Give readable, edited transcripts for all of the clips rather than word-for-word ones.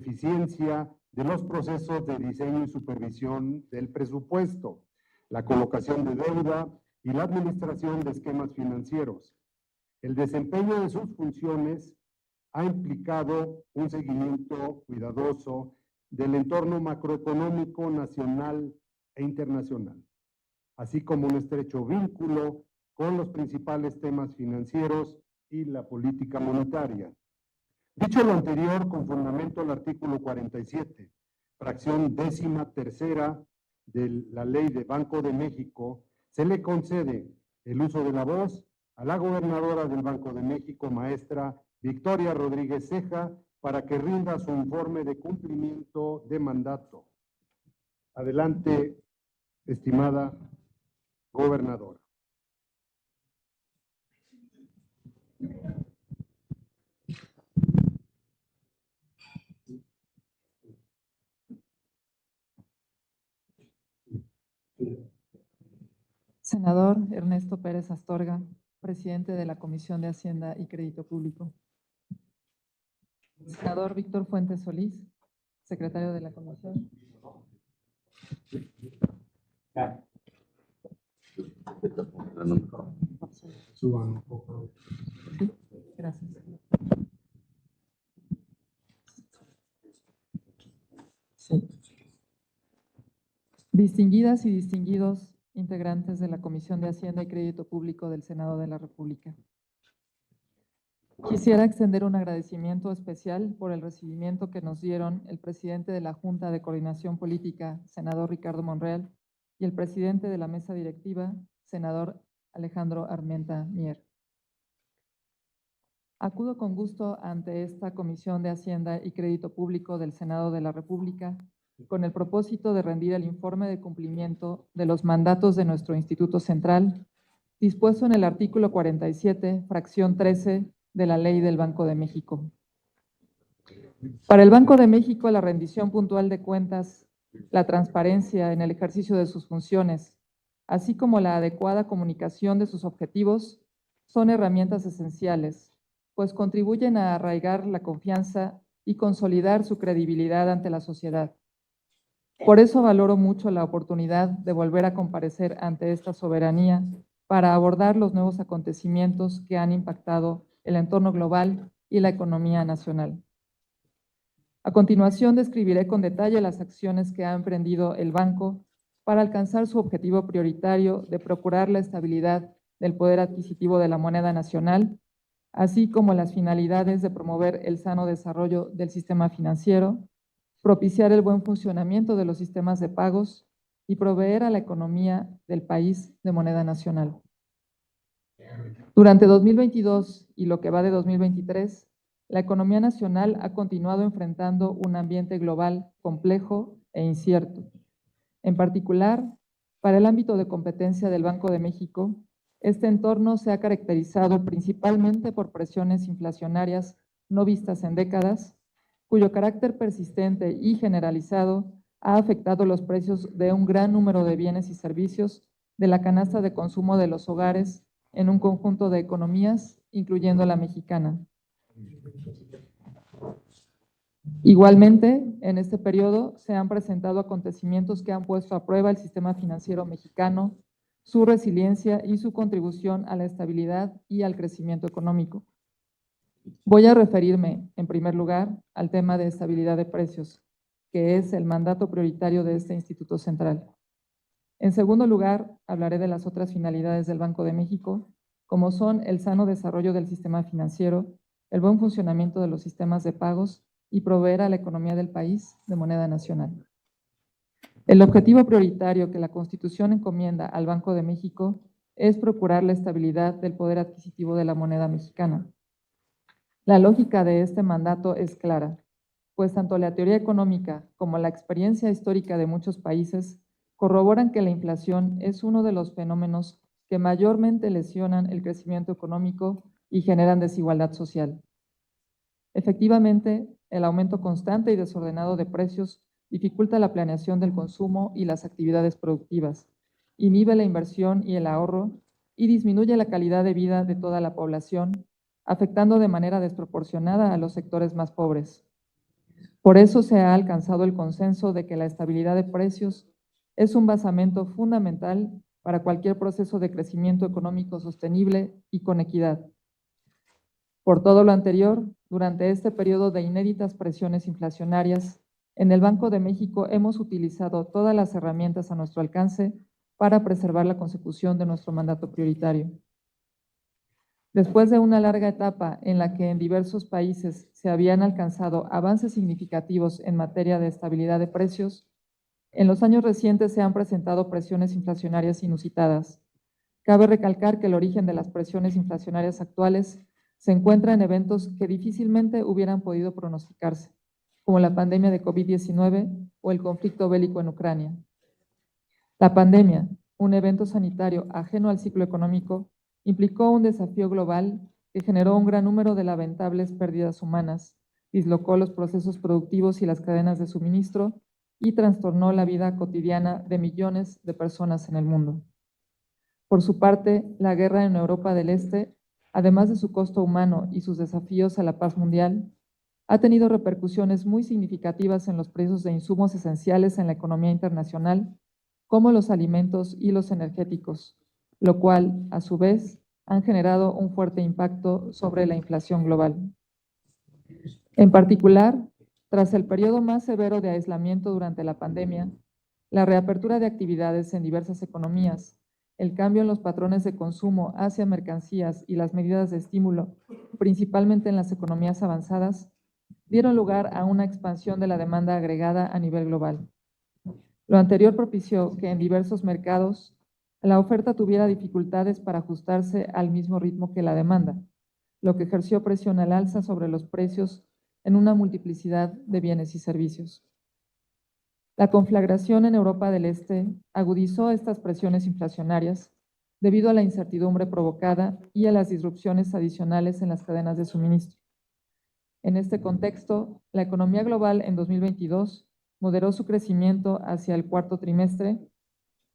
eficiencia de los procesos de diseño y supervisión del presupuesto, la colocación de deuda y la administración de esquemas financieros. El desempeño de sus funciones ha implicado un seguimiento cuidadoso del entorno macroeconómico nacional e internacional, así como un estrecho vínculo con los principales temas financieros y la política monetaria. Dicho lo anterior, con fundamento al artículo 47, fracción 13ª de la Ley de Banco de México, se le concede el uso de la voz a la gobernadora del Banco de México, maestra Victoria Rodríguez Ceja, para que rinda su informe de cumplimiento de mandato. Adelante, estimada gobernadora. Senador Ernesto Pérez Astorga, presidente de la Comisión de Hacienda y Crédito Público. Senador Víctor Fuentes Solís, secretario de la Comisión. Suban un poco. Sí, gracias. Sí. Distinguidas y distinguidos integrantes de la Comisión de Hacienda y Crédito Público del Senado de la República. Quisiera extender un agradecimiento especial por el recibimiento que nos dieron el presidente de la Junta de Coordinación Política, senador Ricardo Monreal, y el presidente de la mesa directiva, senador Alejandro Armenta Mier. Acudo con gusto ante esta Comisión de Hacienda y Crédito Público del Senado de la República con el propósito de rendir el informe de cumplimiento de los mandatos de nuestro Instituto Central, dispuesto en el artículo 47, fracción 13 de la Ley del Banco de México. Para el Banco de México, la rendición puntual de cuentas, la transparencia en el ejercicio de sus funciones, así como la adecuada comunicación de sus objetivos, son herramientas esenciales, pues contribuyen a arraigar la confianza y consolidar su credibilidad ante la sociedad. Por eso valoro mucho la oportunidad de volver a comparecer ante esta soberanía para abordar los nuevos acontecimientos que han impactado el entorno global y la economía nacional. A continuación, describiré con detalle las acciones que ha emprendido el banco para alcanzar su objetivo prioritario de procurar la estabilidad del poder adquisitivo de la moneda nacional, así como las finalidades de promover el sano desarrollo del sistema financiero, propiciar el buen funcionamiento de los sistemas de pagos y proveer a la economía del país de moneda nacional. Durante 2022 y lo que va de 2023, la economía nacional ha continuado enfrentando un ambiente global complejo e incierto. En particular, para el ámbito de competencia del Banco de México, este entorno se ha caracterizado principalmente por presiones inflacionarias no vistas en décadas, cuyo carácter persistente y generalizado ha afectado los precios de un gran número de bienes y servicios de la canasta de consumo de los hogares en un conjunto de economías, incluyendo la mexicana. Igualmente, en este periodo se han presentado acontecimientos que han puesto a prueba el sistema financiero mexicano, su resiliencia y su contribución a la estabilidad y al crecimiento económico. Voy a referirme, en primer lugar, al tema de estabilidad de precios, que es el mandato prioritario de este Instituto Central. En segundo lugar, hablaré de las otras finalidades del Banco de México, como son el sano desarrollo del sistema financiero, el buen funcionamiento de los sistemas de pagos y proveer a la economía del país de moneda nacional. El objetivo prioritario que la Constitución encomienda al Banco de México es procurar la estabilidad del poder adquisitivo de la moneda mexicana. La lógica de este mandato es clara, pues tanto la teoría económica como la experiencia histórica de muchos países corroboran que la inflación es uno de los fenómenos que mayormente lesionan el crecimiento económico y generan desigualdad social. Efectivamente, el aumento constante y desordenado de precios dificulta la planeación del consumo y las actividades productivas, inhibe la inversión y el ahorro y disminuye la calidad de vida de toda la población, afectando de manera desproporcionada a los sectores más pobres. Por eso se ha alcanzado el consenso de que la estabilidad de precios es un basamento fundamental para cualquier proceso de crecimiento económico sostenible y con equidad. Por todo lo anterior, durante este periodo de inéditas presiones inflacionarias, en el Banco de México hemos utilizado todas las herramientas a nuestro alcance para preservar la consecución de nuestro mandato prioritario. Después de una larga etapa en la que en diversos países se habían alcanzado avances significativos en materia de estabilidad de precios, en los años recientes se han presentado presiones inflacionarias inusitadas. Cabe recalcar que el origen de las presiones inflacionarias actuales se encuentra en eventos que difícilmente hubieran podido pronosticarse, como la pandemia de COVID-19 o el conflicto bélico en Ucrania. La pandemia, un evento sanitario ajeno al ciclo económico, implicó un desafío global que generó un gran número de lamentables pérdidas humanas, dislocó los procesos productivos y las cadenas de suministro y trastornó la vida cotidiana de millones de personas en el mundo. Por su parte, la guerra en Europa del Este, además de su costo humano y sus desafíos a la paz mundial, ha tenido repercusiones muy significativas en los precios de insumos esenciales en la economía internacional, como los alimentos y los energéticos, lo cual, a su vez, han generado un fuerte impacto sobre la inflación global. En particular, tras el periodo más severo de aislamiento durante la pandemia, la reapertura de actividades en diversas economías, el cambio en los patrones de consumo hacia mercancías y las medidas de estímulo, principalmente en las economías avanzadas, dieron lugar a una expansión de la demanda agregada a nivel global. Lo anterior propició que en diversos mercados la oferta tuviera dificultades para ajustarse al mismo ritmo que la demanda, lo que ejerció presión al alza sobre los precios en una multiplicidad de bienes y servicios. La conflagración en Europa del Este agudizó estas presiones inflacionarias debido a la incertidumbre provocada y a las disrupciones adicionales en las cadenas de suministro. En este contexto, la economía global en 2022 moderó su crecimiento hacia el cuarto trimestre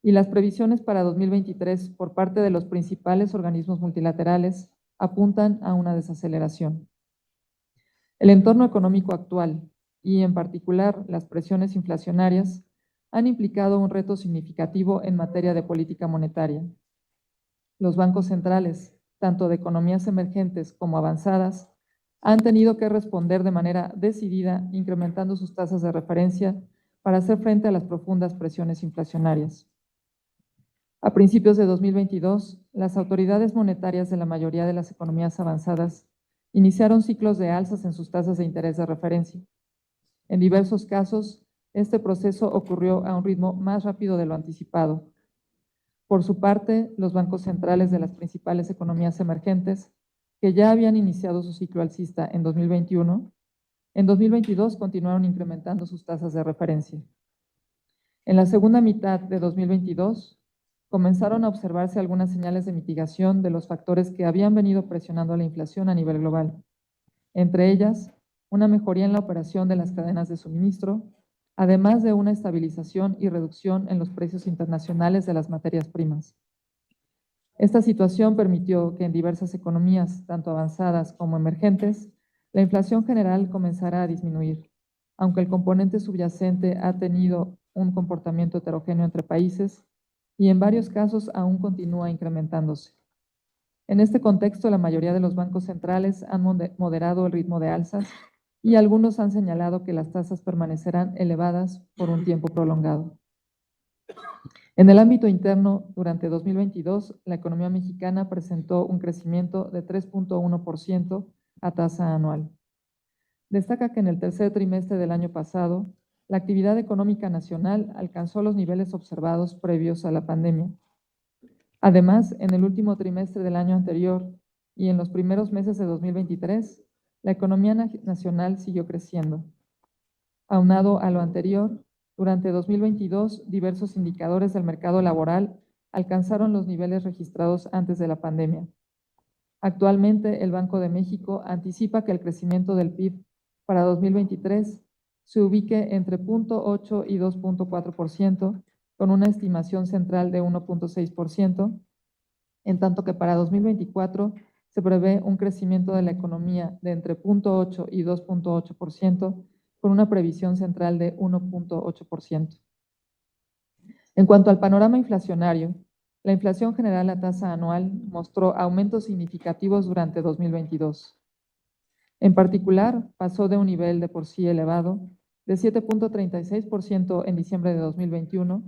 y las previsiones para 2023 por parte de los principales organismos multilaterales apuntan a una desaceleración. El entorno económico actual y, en particular, las presiones inflacionarias han implicado un reto significativo en materia de política monetaria. Los bancos centrales, tanto de economías emergentes como avanzadas, han tenido que responder de manera decidida, incrementando sus tasas de referencia para hacer frente a las profundas presiones inflacionarias. A principios de 2022, las autoridades monetarias de la mayoría de las economías avanzadas iniciaron ciclos de alzas en sus tasas de interés de referencia. En diversos casos, este proceso ocurrió a un ritmo más rápido de lo anticipado. Por su parte, los bancos centrales de las principales economías emergentes, que ya habían iniciado su ciclo alcista en 2021, en 2022 continuaron incrementando sus tasas de referencia. En la segunda mitad de 2022, comenzaron a observarse algunas señales de mitigación de los factores que habían venido presionando la inflación a nivel global. Entre ellas, una mejoría en la operación de las cadenas de suministro, además de una estabilización y reducción en los precios internacionales de las materias primas. Esta situación permitió que en diversas economías, tanto avanzadas como emergentes, la inflación general comenzara a disminuir, aunque el componente subyacente ha tenido un comportamiento heterogéneo entre países y en varios casos aún continúa incrementándose. En este contexto, la mayoría de los bancos centrales han moderado el ritmo de alzas y algunos han señalado que las tasas permanecerán elevadas por un tiempo prolongado. En el ámbito interno, durante 2022, la economía mexicana presentó un crecimiento de 3.1% a tasa anual. Destaca que en el tercer trimestre del año pasado, la actividad económica nacional alcanzó los niveles observados previos a la pandemia. Además, en el último trimestre del año anterior y en los primeros meses de 2023, la economía nacional siguió creciendo. Aunado a lo anterior, durante 2022, diversos indicadores del mercado laboral alcanzaron los niveles registrados antes de la pandemia. Actualmente, el Banco de México anticipa que el crecimiento del PIB para 2023 se ubique entre 0.8 y 2.4%, con una estimación central de 1.6%, en tanto que para 2024 se prevé un crecimiento de la economía de entre 0.8 y 2.8%, con una previsión central de 1.8%. En cuanto al panorama inflacionario, la inflación general a tasa anual mostró aumentos significativos durante 2022. En particular, pasó de un nivel de por sí elevado de 7.36% en diciembre de 2021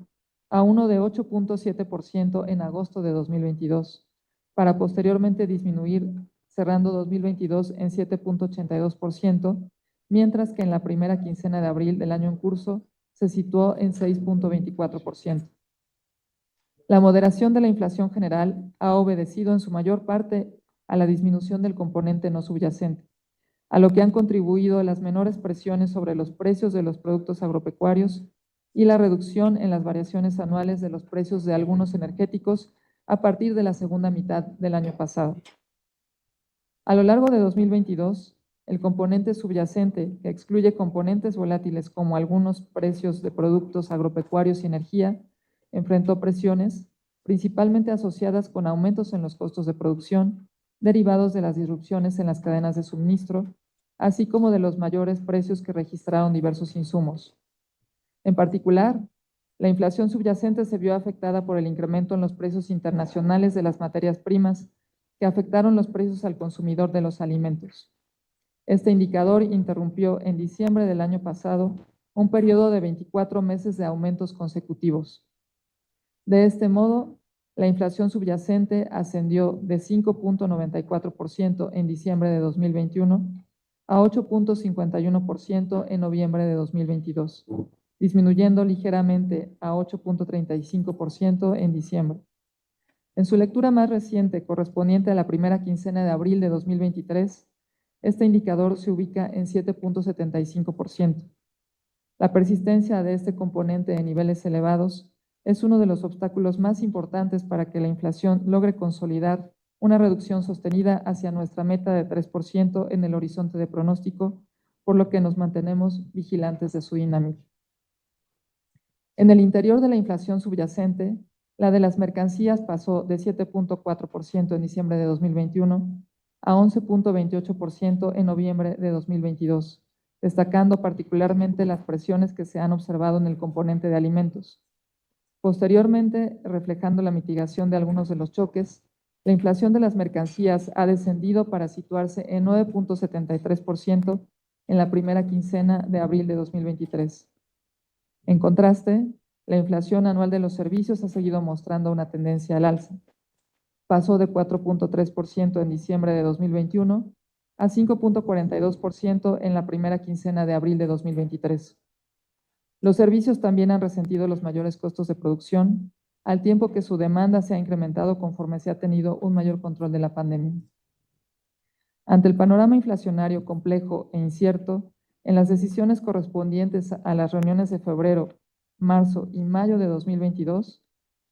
a uno de 8.7% en agosto de 2022, para posteriormente disminuir, cerrando 2022 en 7.82%, mientras que en la primera quincena de abril del año en curso se situó en 6.24%. La moderación de la inflación general ha obedecido en su mayor parte a la disminución del componente no subyacente, a lo que han contribuido las menores presiones sobre los precios de los productos agropecuarios y la reducción en las variaciones anuales de los precios de algunos energéticos a partir de la segunda mitad del año pasado. A lo largo de 2022, el componente subyacente, que excluye componentes volátiles como algunos precios de productos agropecuarios y energía, enfrentó presiones, principalmente asociadas con aumentos en los costos de producción, derivados de las disrupciones en las cadenas de suministro, así como de los mayores precios que registraron diversos insumos. En particular, la inflación subyacente se vio afectada por el incremento en los precios internacionales de las materias primas, que afectaron los precios al consumidor de los alimentos. Este indicador interrumpió en diciembre del año pasado un periodo de 24 meses de aumentos consecutivos. De este modo, la inflación subyacente ascendió de 5.94% en diciembre de 2021 a 8.51% en noviembre de 2022, disminuyendo ligeramente a 8.35% en diciembre. En su lectura más reciente, correspondiente a la primera quincena de abril de 2023, este indicador se ubica en 7.75%. La persistencia de este componente en niveles elevados es uno de los obstáculos más importantes para que la inflación logre consolidar una reducción sostenida hacia nuestra meta de 3% en el horizonte de pronóstico, por lo que nos mantenemos vigilantes de su dinámica. En el interior de la inflación subyacente, la de las mercancías pasó de 7.4% en diciembre de 2021 a 11.28% en noviembre de 2022, destacando particularmente las presiones que se han observado en el componente de alimentos. Posteriormente, reflejando la mitigación de algunos de los choques, la inflación de las mercancías ha descendido para situarse en 9.73% en la primera quincena de abril de 2023. En contraste, la inflación anual de los servicios ha seguido mostrando una tendencia al alza. Pasó de 4.3% en diciembre de 2021 a 5.42% en la primera quincena de abril de 2023. Los servicios también han resentido los mayores costos de producción, al tiempo que su demanda se ha incrementado conforme se ha tenido un mayor control de la pandemia. Ante el panorama inflacionario complejo e incierto, en las decisiones correspondientes a las reuniones de febrero, marzo y mayo de 2022,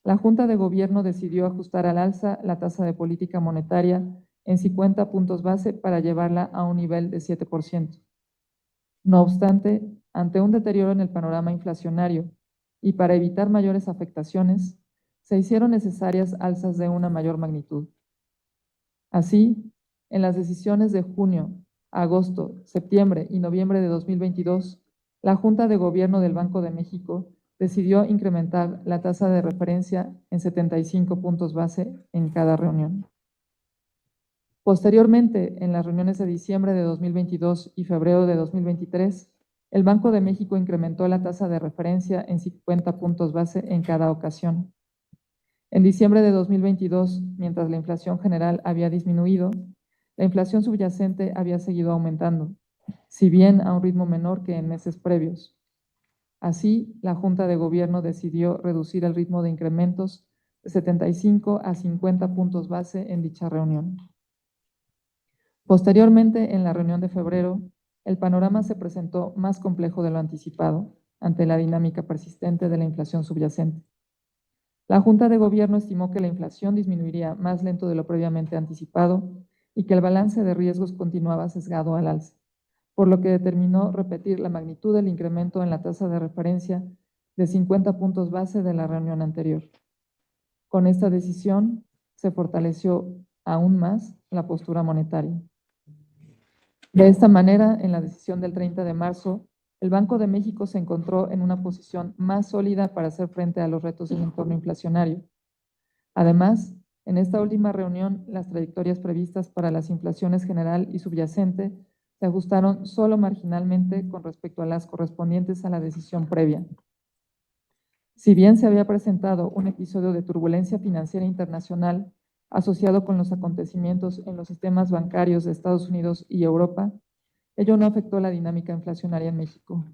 la Junta de Gobierno decidió ajustar al alza la tasa de política monetaria en 50 puntos base para llevarla a un nivel de 7%. No obstante, ante un deterioro en el panorama inflacionario y para evitar mayores afectaciones, se hicieron necesarias alzas de una mayor magnitud. Así, en las decisiones de junio, agosto, septiembre y noviembre de 2022, la Junta de Gobierno del Banco de México decidió incrementar la tasa de referencia en 75 puntos base en cada reunión. Posteriormente, en las reuniones de diciembre de 2022 y febrero de 2023, el Banco de México incrementó la tasa de referencia en 50 puntos base en cada ocasión. En diciembre de 2022, mientras la inflación general había disminuido, la inflación subyacente había seguido aumentando, si bien a un ritmo menor que en meses previos. Así, la Junta de Gobierno decidió reducir el ritmo de incrementos de 75 a 50 puntos base en dicha reunión. Posteriormente, en la reunión de febrero, el panorama se presentó más complejo de lo anticipado ante la dinámica persistente de la inflación subyacente. La Junta de Gobierno estimó que la inflación disminuiría más lento de lo previamente anticipado y que el balance de riesgos continuaba sesgado al alza, por lo que determinó repetir la magnitud del incremento en la tasa de referencia de 50 puntos base de la reunión anterior. Con esta decisión se fortaleció aún más la postura monetaria. De esta manera, en la decisión del 30 de marzo, el Banco de México se encontró en una posición más sólida para hacer frente a los retos del entorno inflacionario. Además, en esta última reunión, las trayectorias previstas para las inflaciones general y subyacente se ajustaron solo marginalmente con respecto a las correspondientes a la decisión previa. Si bien se había presentado un episodio de turbulencia financiera internacional asociado con los acontecimientos en los sistemas bancarios de Estados Unidos y Europa, ello no afectó la dinámica inflacionaria en México.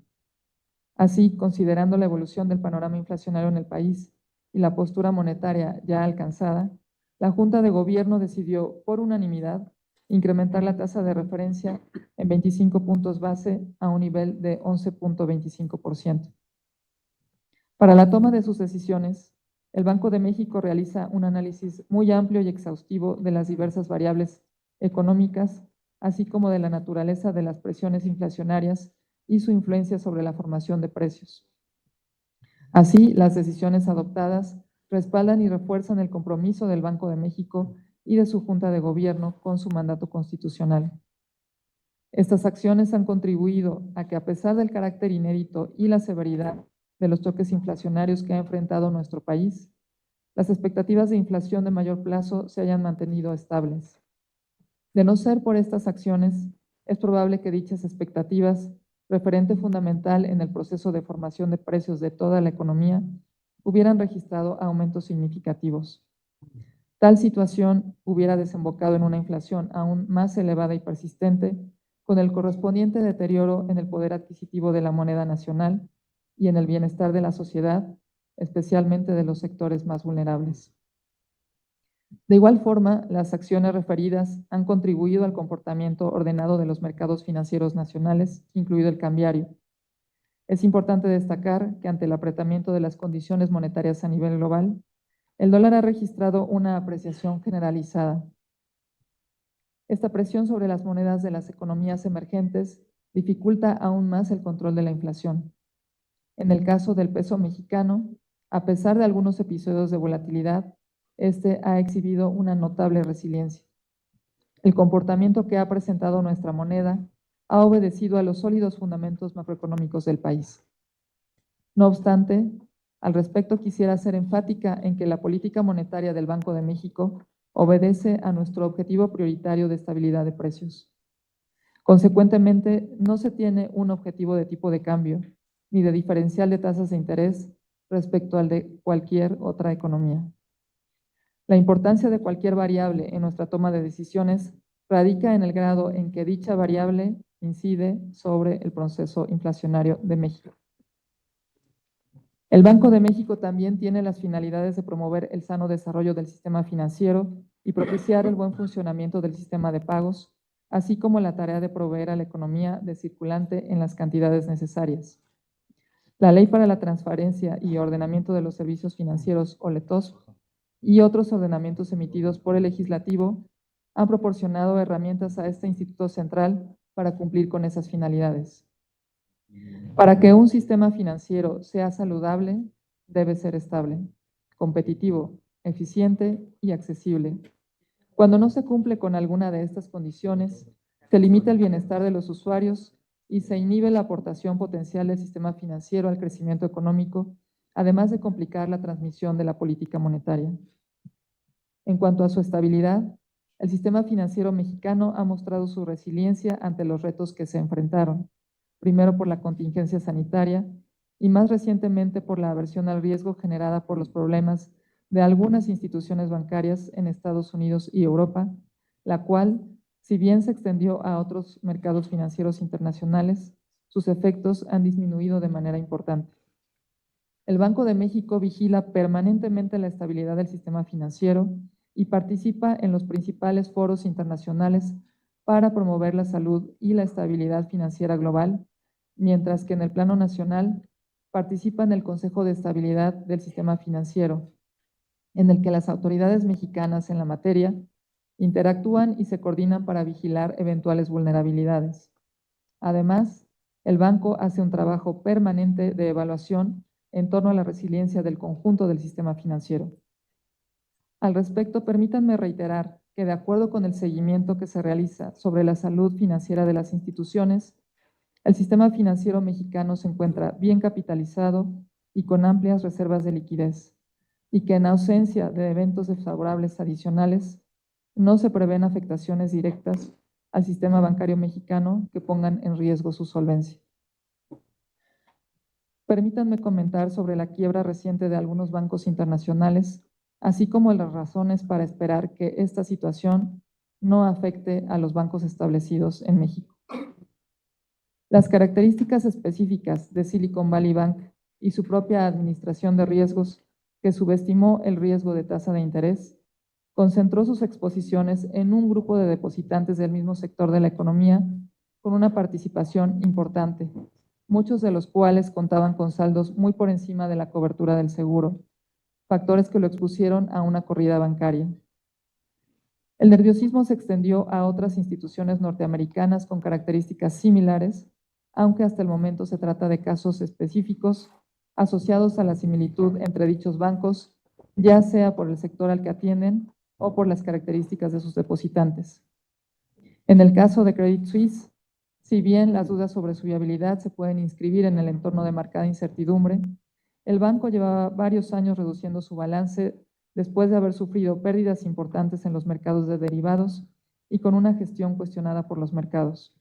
Así, considerando la evolución del panorama inflacionario en el país y la postura monetaria ya alcanzada, la Junta de Gobierno decidió, por unanimidad, incrementar la tasa de referencia en 25 puntos base a un nivel de 11.25%. Para la toma de sus decisiones, el Banco de México realiza un análisis muy amplio y exhaustivo de las diversas variables económicas, así como de la naturaleza de las presiones inflacionarias y su influencia sobre la formación de precios. Así, las decisiones adoptadas respaldan y refuerzan el compromiso del Banco de México y de su Junta de Gobierno con su mandato constitucional. Estas acciones han contribuido a que, a pesar del carácter inédito y la severidad de los choques inflacionarios que ha enfrentado nuestro país, las expectativas de inflación de mayor plazo se hayan mantenido estables. De no ser por estas acciones, es probable que dichas expectativas, referente fundamental en el proceso de formación de precios de toda la economía, hubieran registrado aumentos significativos. Tal situación hubiera desembocado en una inflación aún más elevada y persistente, con el correspondiente deterioro en el poder adquisitivo de la moneda nacional y en el bienestar de la sociedad, especialmente de los sectores más vulnerables. De igual forma, las acciones referidas han contribuido al comportamiento ordenado de los mercados financieros nacionales, incluido el cambiario. Es importante destacar que ante el apretamiento de las condiciones monetarias a nivel global, el dólar ha registrado una apreciación generalizada. Esta presión sobre las monedas de las economías emergentes dificulta aún más el control de la inflación. En el caso del peso mexicano, a pesar de algunos episodios de volatilidad, este ha exhibido una notable resiliencia. El comportamiento que ha presentado nuestra moneda ha obedecido a los sólidos fundamentos macroeconómicos del país. No obstante, al respecto quisiera ser enfática en que la política monetaria del Banco de México obedece a nuestro objetivo prioritario de estabilidad de precios. Consecuentemente, no se tiene un objetivo de tipo de cambio ni de diferencial de tasas de interés respecto al de cualquier otra economía. La importancia de cualquier variable en nuestra toma de decisiones radica en el grado en que dicha variable incide sobre el proceso inflacionario de México. El Banco de México también tiene las finalidades de promover el sano desarrollo del sistema financiero y propiciar el buen funcionamiento del sistema de pagos, así como la tarea de proveer a la economía de circulante en las cantidades necesarias. La Ley para la Transparencia y Ordenamiento de los Servicios Financieros, o LETOSF, y otros ordenamientos emitidos por el Legislativo han proporcionado herramientas a este Instituto Central para cumplir con esas finalidades. Para que un sistema financiero sea saludable, debe ser estable, competitivo, eficiente y accesible. Cuando no se cumple con alguna de estas condiciones, se limita el bienestar de los usuarios y se inhibe la aportación potencial del sistema financiero al crecimiento económico, además de complicar la transmisión de la política monetaria. En cuanto a su estabilidad, el sistema financiero mexicano ha mostrado su resiliencia ante los retos que se enfrentaron, primero por la contingencia sanitaria y más recientemente por la aversión al riesgo generada por los problemas de algunas instituciones bancarias en Estados Unidos y Europa, la cual, si bien se extendió a otros mercados financieros internacionales, sus efectos han disminuido de manera importante. El Banco de México vigila permanentemente la estabilidad del sistema financiero y participa en los principales foros internacionales para promover la salud y la estabilidad financiera global, mientras que en el plano nacional participa en el Consejo de Estabilidad del Sistema Financiero, en el que las autoridades mexicanas en la materia interactúan y se coordinan para vigilar eventuales vulnerabilidades. Además, el banco hace un trabajo permanente de evaluación en torno a la resiliencia del conjunto del sistema financiero. Al respecto, permítanme reiterar que, de acuerdo con el seguimiento que se realiza sobre la salud financiera de las instituciones, El sistema financiero mexicano se encuentra bien capitalizado y con amplias reservas de liquidez, y que en ausencia de eventos desfavorables adicionales, no se prevén afectaciones directas al sistema bancario mexicano que pongan en riesgo su solvencia. Permítanme comentar sobre la quiebra reciente de algunos bancos internacionales, así como las razones para esperar que esta situación no afecte a los bancos establecidos en México. Las características específicas de Silicon Valley Bank y su propia administración de riesgos, que subestimó el riesgo de tasa de interés, concentró sus exposiciones en un grupo de depositantes del mismo sector de la economía con una participación importante, muchos de los cuales contaban con saldos muy por encima de la cobertura del seguro, factores que lo expusieron a una corrida bancaria. El nerviosismo se extendió a otras instituciones norteamericanas con características similares, aunque hasta el momento se trata de casos específicos asociados a la similitud entre dichos bancos, ya sea por el sector al que atienden o por las características de sus depositantes. En el caso de Credit Suisse, si bien las dudas sobre su viabilidad se pueden inscribir en el entorno de marcada incertidumbre, el banco llevaba varios años reduciendo su balance después de haber sufrido pérdidas importantes en los mercados de derivados y con una gestión cuestionada por los mercados.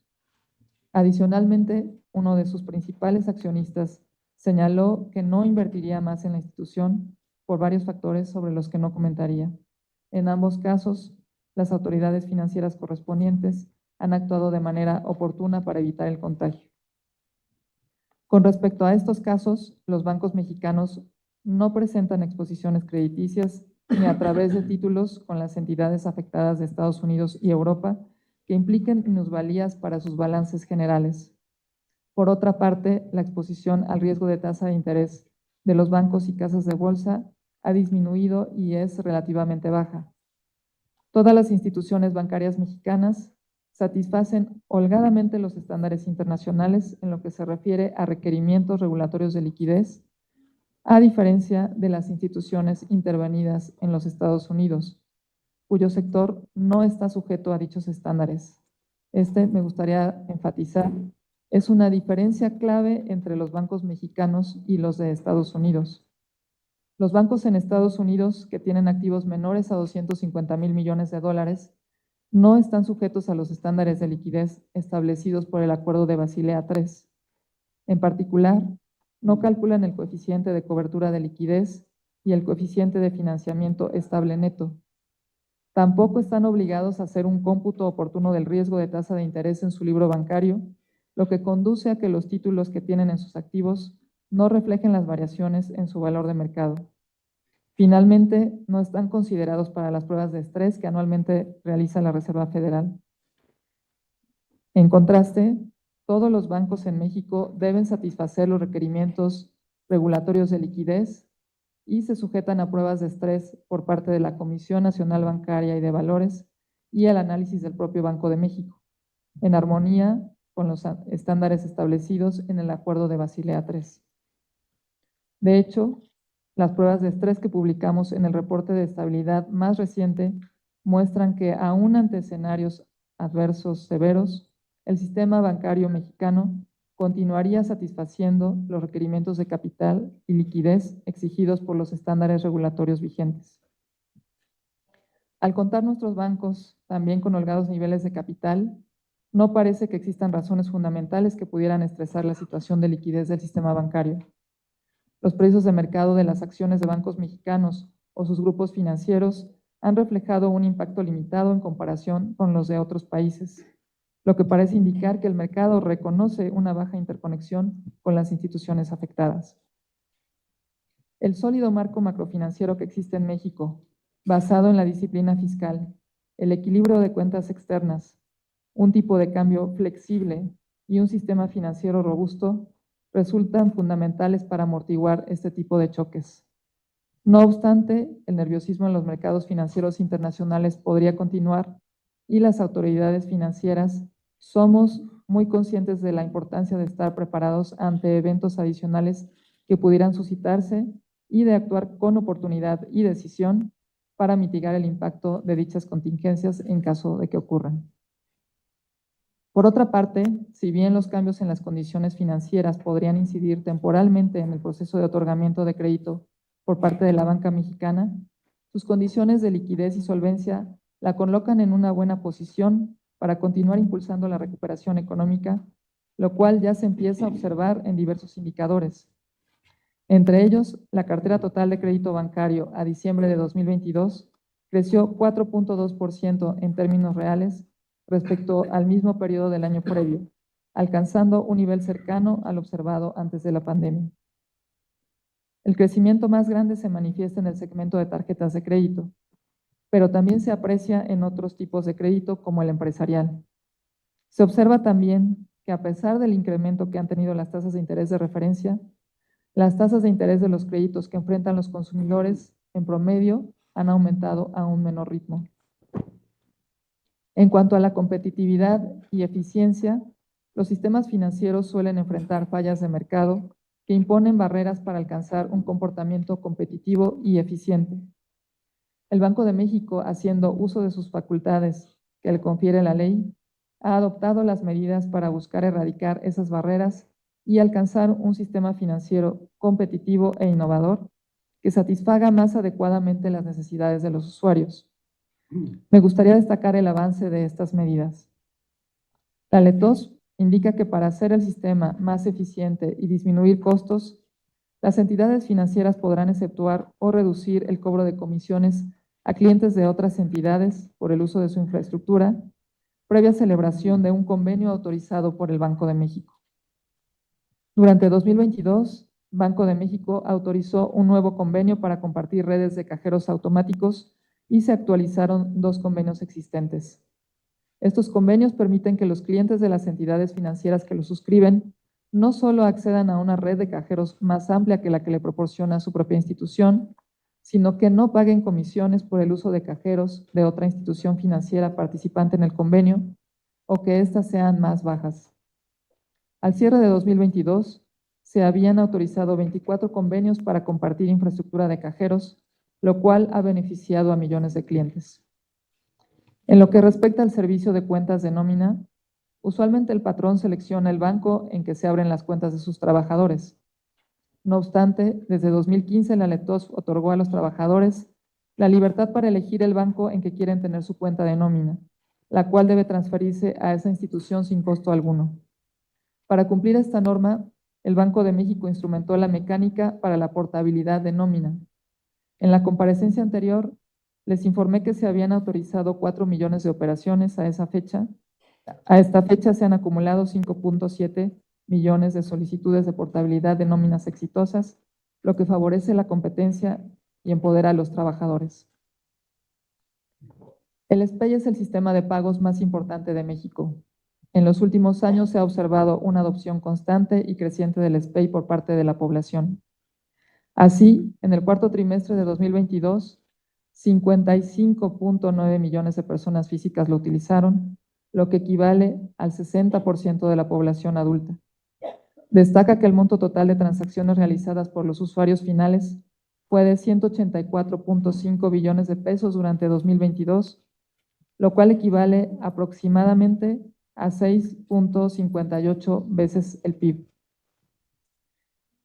Adicionalmente, uno de sus principales accionistas señaló que no invertiría más en la institución por varios factores sobre los que no comentaría. En ambos casos, las autoridades financieras correspondientes han actuado de manera oportuna para evitar el contagio. Con respecto a estos casos, los bancos mexicanos no presentan exposiciones crediticias ni a través de títulos con las entidades afectadas de Estados Unidos y Europa que impliquen minusvalías para sus balances generales. Por otra parte, la exposición al riesgo de tasa de interés de los bancos y casas de bolsa ha disminuido y es relativamente baja. Todas las instituciones bancarias mexicanas satisfacen holgadamente los estándares internacionales en lo que se refiere a requerimientos regulatorios de liquidez, a diferencia de las instituciones intervenidas en los Estados Unidos, cuyo sector no está sujeto a dichos estándares. Me gustaría enfatizar, es una diferencia clave entre los bancos mexicanos y los de Estados Unidos. Los bancos en Estados Unidos que tienen activos menores a 250,000 millones de dólares no están sujetos a los estándares de liquidez establecidos por el Acuerdo de Basilea III. En particular, no calculan el coeficiente de cobertura de liquidez y el coeficiente de financiamiento estable neto. Tampoco están obligados a hacer un cómputo oportuno del riesgo de tasa de interés en su libro bancario, lo que conduce a que los títulos que tienen en sus activos no reflejen las variaciones en su valor de mercado. Finalmente, no están considerados para las pruebas de estrés que anualmente realiza la Reserva Federal. En contraste, todos los bancos en México deben satisfacer los requerimientos regulatorios de liquidez y se sujetan a pruebas de estrés por parte de la Comisión Nacional Bancaria y de Valores y al análisis del propio Banco de México, en armonía con los estándares establecidos en el Acuerdo de Basilea III. De hecho, las pruebas de estrés que publicamos en el reporte de estabilidad más reciente muestran que aún ante escenarios adversos severos, el sistema bancario mexicano continuaría satisfaciendo los requerimientos de capital y liquidez exigidos por los estándares regulatorios vigentes. Al contar nuestros bancos también con holgados niveles de capital, no parece que existan razones fundamentales que pudieran estresar la situación de liquidez del sistema bancario. Los precios de mercado de las acciones de bancos mexicanos o sus grupos financieros han reflejado un impacto limitado en comparación con los de otros países, lo que parece indicar que el mercado reconoce una baja interconexión con las instituciones afectadas. El sólido marco macrofinanciero que existe en México, basado en la disciplina fiscal, el equilibrio de cuentas externas, un tipo de cambio flexible y un sistema financiero robusto, resultan fundamentales para amortiguar este tipo de choques. No obstante, el nerviosismo en los mercados financieros internacionales podría continuar y las autoridades financieras somos muy conscientes de la importancia de estar preparados ante eventos adicionales que pudieran suscitarse y de actuar con oportunidad y decisión para mitigar el impacto de dichas contingencias en caso de que ocurran. Por otra parte, si bien los cambios en las condiciones financieras podrían incidir temporalmente en el proceso de otorgamiento de crédito por parte de la banca mexicana, sus condiciones de liquidez y solvencia la colocan en una buena posición para continuar impulsando la recuperación económica, lo cual ya se empieza a observar en diversos indicadores. Entre ellos, la cartera total de crédito bancario a diciembre de 2022 creció 4.2% en términos reales respecto al mismo periodo del año previo, alcanzando un nivel cercano al observado antes de la pandemia. El crecimiento más grande se manifiesta en el segmento de tarjetas de crédito, pero también se aprecia en otros tipos de crédito como el empresarial. Se observa también que a pesar del incremento que han tenido las tasas de interés de referencia, las tasas de interés de los créditos que enfrentan los consumidores en promedio han aumentado a un menor ritmo. En cuanto a la competitividad y eficiencia, los sistemas financieros suelen enfrentar fallas de mercado que imponen barreras para alcanzar un comportamiento competitivo y eficiente. El Banco de México, haciendo uso de sus facultades que le confiere la ley, ha adoptado las medidas para buscar erradicar esas barreras y alcanzar un sistema financiero competitivo e innovador que satisfaga más adecuadamente las necesidades de los usuarios. Me gustaría destacar el avance de estas medidas. La LETOS indica que para hacer el sistema más eficiente y disminuir costos, las entidades financieras podrán exceptuar o reducir el cobro de comisiones a clientes de otras entidades por el uso de su infraestructura, previa celebración de un convenio autorizado por el Banco de México. Durante 2022, Banco de México autorizó un nuevo convenio para compartir redes de cajeros automáticos y se actualizaron 2 convenios existentes. Estos convenios permiten que los clientes de las entidades financieras que los suscriben no solo accedan a una red de cajeros más amplia que la que le proporciona su propia institución, sino que no paguen comisiones por el uso de cajeros de otra institución financiera participante en el convenio o que éstas sean más bajas. Al cierre de 2022, se habían autorizado 24 convenios para compartir infraestructura de cajeros, lo cual ha beneficiado a millones de clientes. En lo que respecta al servicio de cuentas de nómina, usualmente el patrón selecciona el banco en que se abren las cuentas de sus trabajadores. No obstante, desde 2015 la LETOS otorgó a los trabajadores la libertad para elegir el banco en que quieren tener su cuenta de nómina, la cual debe transferirse a esa institución sin costo alguno. Para cumplir esta norma, el Banco de México instrumentó la mecánica para la portabilidad de nómina. En la comparecencia anterior, les informé que se habían autorizado 4 millones de operaciones a esa fecha. A esta fecha se han acumulado 5.7 millones de solicitudes de portabilidad de nóminas exitosas, lo que favorece la competencia y empodera a los trabajadores. El SPEI es el sistema de pagos más importante de México. En los últimos años se ha observado una adopción constante y creciente del SPEI por parte de la población. Así, en el cuarto trimestre de 2022, 55.9 millones de personas físicas lo utilizaron, lo que equivale al 60% de la población adulta. Destaca que el monto total de transacciones realizadas por los usuarios finales fue de 184.5 billones de pesos durante 2022, lo cual equivale aproximadamente a 6.58 veces el PIB.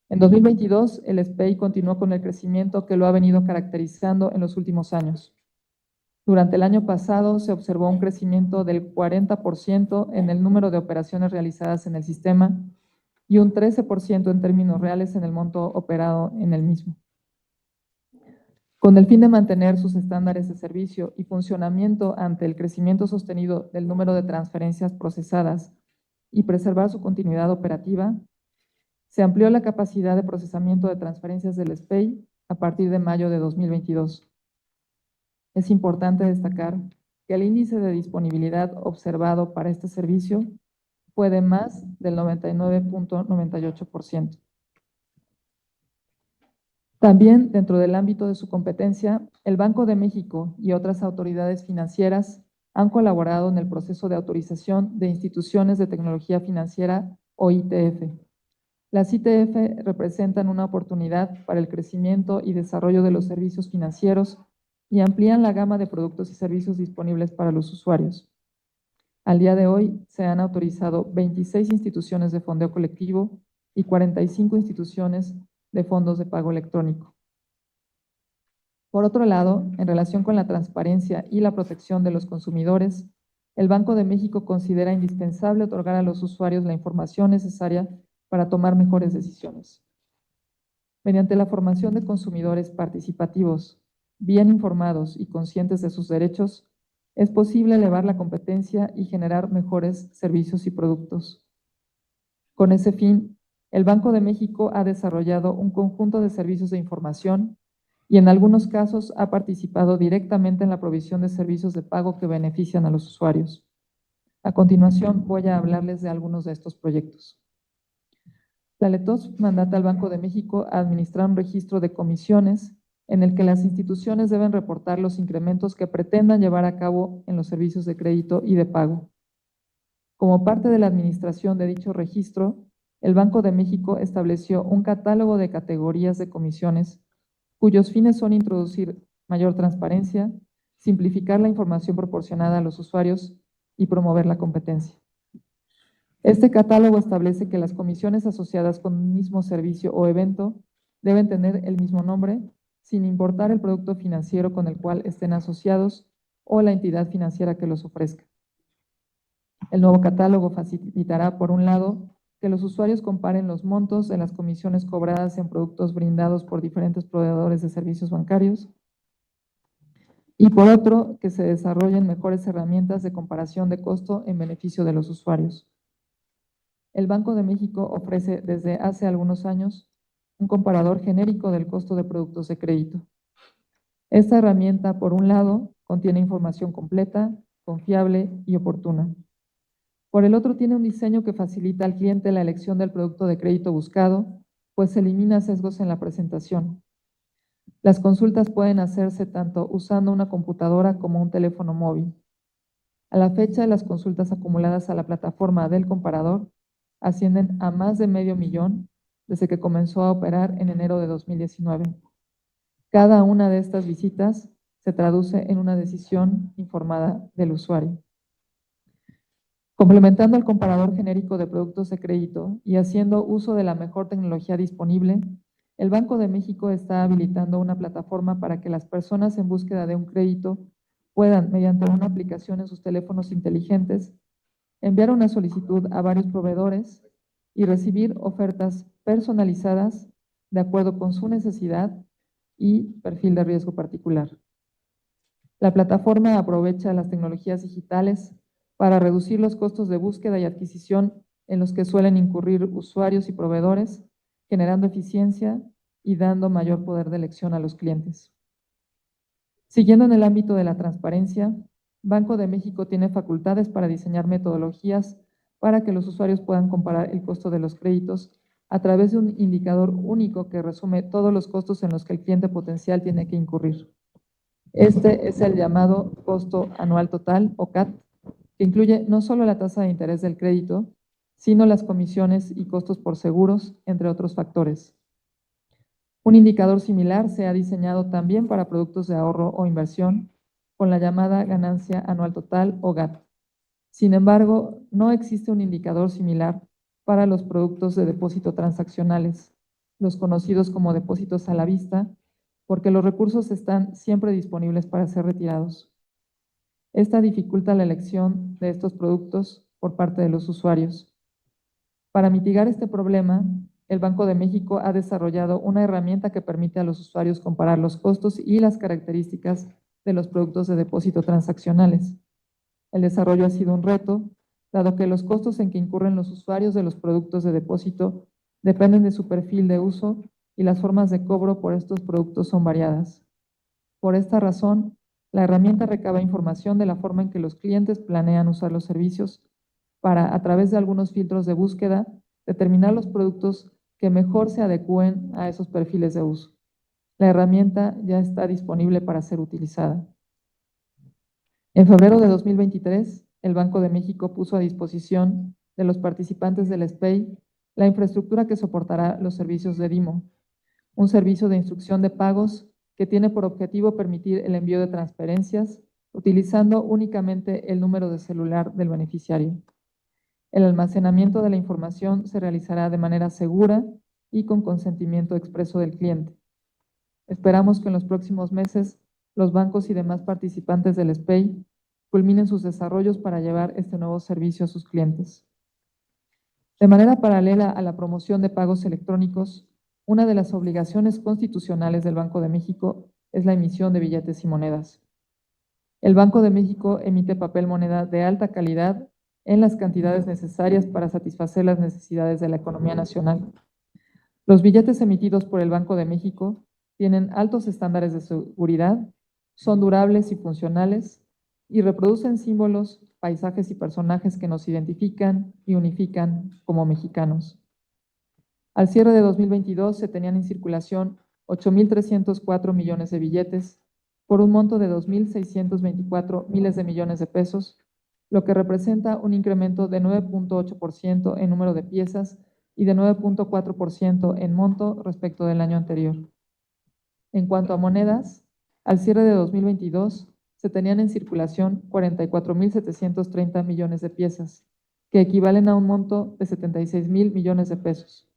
En 2022, el SPEI continuó con el crecimiento que lo ha venido caracterizando en los últimos años. Durante el año pasado se observó un crecimiento del 40% en el número de operaciones realizadas en el sistema y un 13% en términos reales en el monto operado en el mismo. Con el fin de mantener sus estándares de servicio y funcionamiento ante el crecimiento sostenido del número de transferencias procesadas y preservar su continuidad operativa, se amplió la capacidad de procesamiento de transferencias del SPEI a partir de mayo de 2022. Es importante destacar que el índice de disponibilidad observado para este servicio fue de más del 99.98%. También, dentro del ámbito de su competencia, el Banco de México y otras autoridades financieras han colaborado en el proceso de autorización de instituciones de tecnología financiera o ITF. Las ITF representan una oportunidad para el crecimiento y desarrollo de los servicios financieros y amplían la gama de productos y servicios disponibles para los usuarios. Al día de hoy se han autorizado 26 instituciones de fondeo colectivo y 45 instituciones de fondos de pago electrónico. Por otro lado, en relación con la transparencia y la protección de los consumidores, el Banco de México considera indispensable otorgar a los usuarios la información necesaria para tomar mejores decisiones. Mediante la formación de consumidores participativos, bien informados y conscientes de sus derechos, es posible elevar la competencia y generar mejores servicios y productos. Con ese fin, el Banco de México ha desarrollado un conjunto de servicios de información y en algunos casos ha participado directamente en la provisión de servicios de pago que benefician a los usuarios. A continuación, voy a hablarles de algunos de estos proyectos. La LETOS mandata al Banco de México a administrar un registro de comisiones en el que las instituciones deben reportar los incrementos que pretendan llevar a cabo en los servicios de crédito y de pago. Como parte de la administración de dicho registro, el Banco de México estableció un catálogo de categorías de comisiones cuyos fines son introducir mayor transparencia, simplificar la información proporcionada a los usuarios y promover la competencia. Este catálogo establece que las comisiones asociadas con un mismo servicio o evento deben tener el mismo nombre, sin importar el producto financiero con el cual estén asociados o la entidad financiera que los ofrezca. El nuevo catálogo facilitará, por un lado, que los usuarios comparen los montos de las comisiones cobradas en productos brindados por diferentes proveedores de servicios bancarios y, por otro, que se desarrollen mejores herramientas de comparación de costo en beneficio de los usuarios. El Banco de México ofrece desde hace algunos años un comparador genérico del costo de productos de crédito. Esta herramienta, por un lado, contiene información completa, confiable y oportuna. Por el otro, tiene un diseño que facilita al cliente la elección del producto de crédito buscado, pues elimina sesgos en la presentación. Las consultas pueden hacerse tanto usando una computadora como un teléfono móvil. A la fecha, las consultas acumuladas a la plataforma del comparador ascienden a más de 500,000 desde que comenzó a operar en enero de 2019. Cada una de estas visitas se traduce en una decisión informada del usuario. Complementando el comparador genérico de productos de crédito y haciendo uso de la mejor tecnología disponible, el Banco de México está habilitando una plataforma para que las personas en búsqueda de un crédito puedan, mediante una aplicación en sus teléfonos inteligentes, enviar una solicitud a varios proveedores y recibir ofertas personalizadas de acuerdo con su necesidad y perfil de riesgo particular. La plataforma aprovecha las tecnologías digitales para reducir los costos de búsqueda y adquisición en los que suelen incurrir usuarios y proveedores, generando eficiencia y dando mayor poder de elección a los clientes. Siguiendo en el ámbito de la transparencia, Banco de México tiene facultades para diseñar metodologías para que los usuarios puedan comparar el costo de los créditos a través de un indicador único que resume todos los costos en los que el cliente potencial tiene que incurrir. Este es el llamado costo anual total, o CAT, que incluye no solo la tasa de interés del crédito, sino las comisiones y costos por seguros, entre otros factores. Un indicador similar se ha diseñado también para productos de ahorro o inversión, con la llamada ganancia anual total, o GAT. Sin embargo, no existe un indicador similar para los productos de depósito transaccionales, los conocidos como depósitos a la vista, porque los recursos están siempre disponibles para ser retirados. Esta dificulta la elección de estos productos por parte de los usuarios. Para mitigar este problema, el Banco de México ha desarrollado una herramienta que permite a los usuarios comparar los costos y las características de los productos de depósito transaccionales. El desarrollo ha sido un reto, dado que los costos en que incurren los usuarios de los productos de depósito dependen de su perfil de uso y las formas de cobro por estos productos son variadas. Por esta razón, la herramienta recaba información de la forma en que los clientes planean usar los servicios para, a través de algunos filtros de búsqueda, determinar los productos que mejor se adecúen a esos perfiles de uso. La herramienta ya está disponible para ser utilizada. En febrero de 2023, el Banco de México puso a disposición de los participantes del SPEI la infraestructura que soportará los servicios de DIMO, un servicio de instrucción de pagos que tiene por objetivo permitir el envío de transferencias, utilizando únicamente el número de celular del beneficiario. El almacenamiento de la información se realizará de manera segura y con consentimiento expreso del cliente. Esperamos que en los próximos meses los bancos y demás participantes del SPEI culminen sus desarrollos para llevar este nuevo servicio a sus clientes. De manera paralela a la promoción de pagos electrónicos, una de las obligaciones constitucionales del Banco de México es la emisión de billetes y monedas. El Banco de México emite papel moneda de alta calidad en las cantidades necesarias para satisfacer las necesidades de la economía nacional. Los billetes emitidos por el Banco de México tienen altos estándares de seguridad, son durables y funcionales y reproducen símbolos, paisajes y personajes que nos identifican y unifican como mexicanos. Al cierre de 2022 se tenían en circulación 8,304 millones de billetes por un monto de 2,624 miles de millones de pesos, lo que representa un incremento de 9.8% en número de piezas y de 9.4% en monto respecto del año anterior. En cuanto a monedas, al cierre de 2022 se tenían en circulación 44,730 millones de piezas, que equivalen a un monto de 76,000 millones de pesos.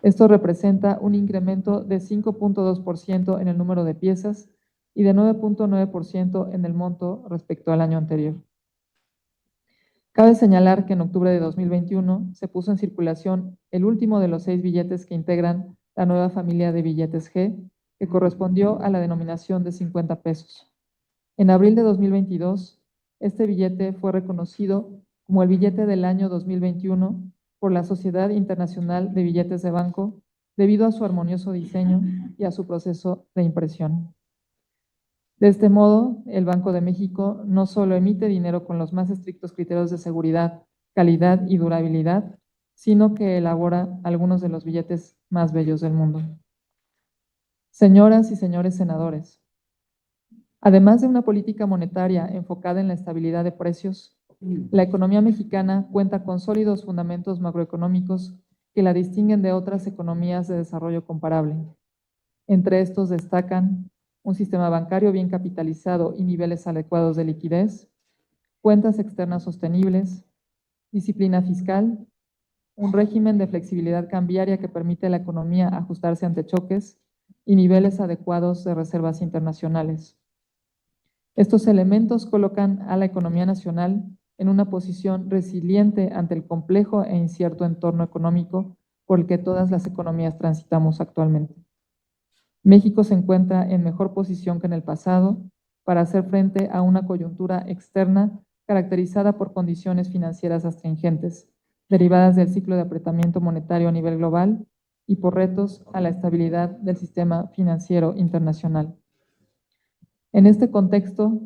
Esto representa un incremento de 5.2% en el número de piezas y de 9.9% en el monto respecto al año anterior. Cabe señalar que en octubre de 2021 se puso en circulación el último de los 6 billetes que integran la nueva familia de billetes G, que correspondió a la denominación de 50 pesos. En abril de 2022, este billete fue reconocido como el billete del año 2021 por la Sociedad Internacional de Billetes de Banco debido a su armonioso diseño y a su proceso de impresión. De este modo, el Banco de México no solo emite dinero con los más estrictos criterios de seguridad, calidad y durabilidad, sino que elabora algunos de los billetes más bellos del mundo. Señoras y señores senadores, además de una política monetaria enfocada en la estabilidad de precios, la economía mexicana cuenta con sólidos fundamentos macroeconómicos que la distinguen de otras economías de desarrollo comparable. Entre estos destacan un sistema bancario bien capitalizado y niveles adecuados de liquidez, cuentas externas sostenibles, disciplina fiscal, un régimen de flexibilidad cambiaria que permite a la economía ajustarse ante choques y niveles adecuados de reservas internacionales. Estos elementos colocan a la economía nacional en una posición resiliente ante el complejo e incierto entorno económico por el que todas las economías transitamos actualmente. México se encuentra en mejor posición que en el pasado para hacer frente a una coyuntura externa caracterizada por condiciones financieras astringentes, derivadas del ciclo de apretamiento monetario a nivel global y por retos a la estabilidad del sistema financiero internacional. En este contexto,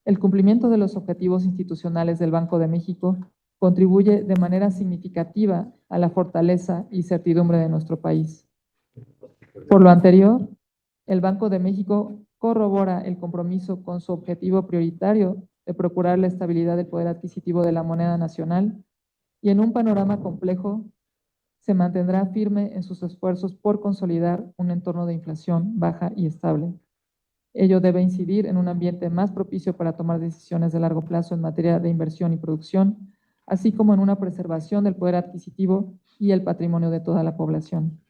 el cumplimiento de los objetivos institucionales del Banco de México contribuye de manera significativa a la fortaleza y certidumbre de nuestro país. Por lo anterior, el Banco de México corrobora el compromiso con su objetivo prioritario de procurar la estabilidad del poder adquisitivo de la moneda nacional y en un panorama complejo se mantendrá firme en sus esfuerzos por consolidar un entorno de inflación baja y estable. Ello debe incidir en un ambiente más propicio para tomar decisiones de largo plazo en materia de inversión y producción, así como en una preservación del poder adquisitivo y el patrimonio de toda la población.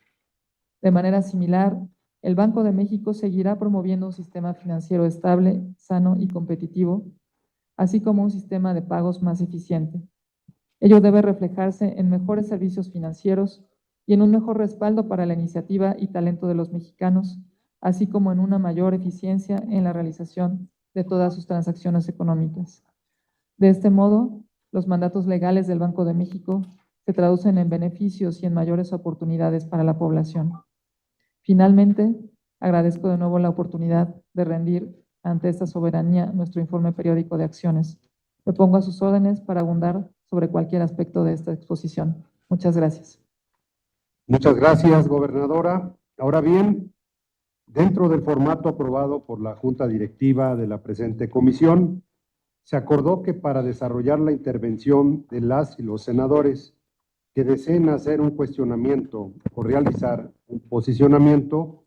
De manera similar, el Banco de México seguirá promoviendo un sistema financiero estable, sano y competitivo, así como un sistema de pagos más eficiente. Ello debe reflejarse en mejores servicios financieros y en un mejor respaldo para la iniciativa y talento de los mexicanos, así como en una mayor eficiencia en la realización de todas sus transacciones económicas. De este modo, los mandatos legales del Banco de México se traducen en beneficios y en mayores oportunidades para la población. Finalmente, agradezco de nuevo la oportunidad de rendir ante esta soberanía nuestro informe periódico de acciones. Me pongo a sus órdenes para abundar sobre cualquier aspecto de esta exposición. Muchas gracias. Muchas gracias, gobernadora. Ahora bien, dentro del formato aprobado por la Junta Directiva de la presente comisión, se acordó que para desarrollar la intervención de las y los senadores que deseen hacer un cuestionamiento o realizar un posicionamiento,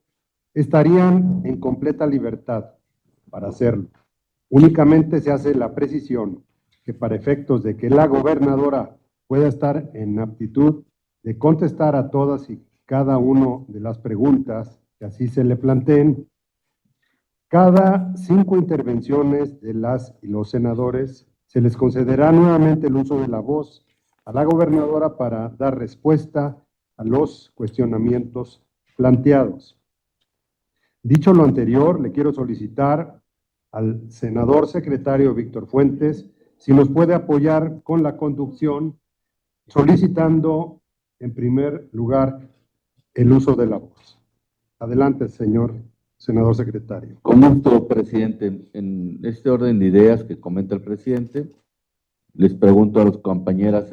estarían en completa libertad para hacerlo. Únicamente se hace la precisión que para efectos de que la gobernadora pueda estar en aptitud de contestar a todas y cada una de las preguntas que así se le planteen, cada 5 intervenciones de las y los senadores se les concederá nuevamente el uso de la voz a la gobernadora para dar respuesta a los cuestionamientos planteados. Dicho lo anterior, le quiero solicitar al senador secretario Víctor Fuentes si nos puede apoyar con la conducción, solicitando en primer lugar el uso de la voz. Adelante, señor senador secretario. Con gusto, presidente. En este orden de ideas que comenta el presidente, les pregunto a las compañeras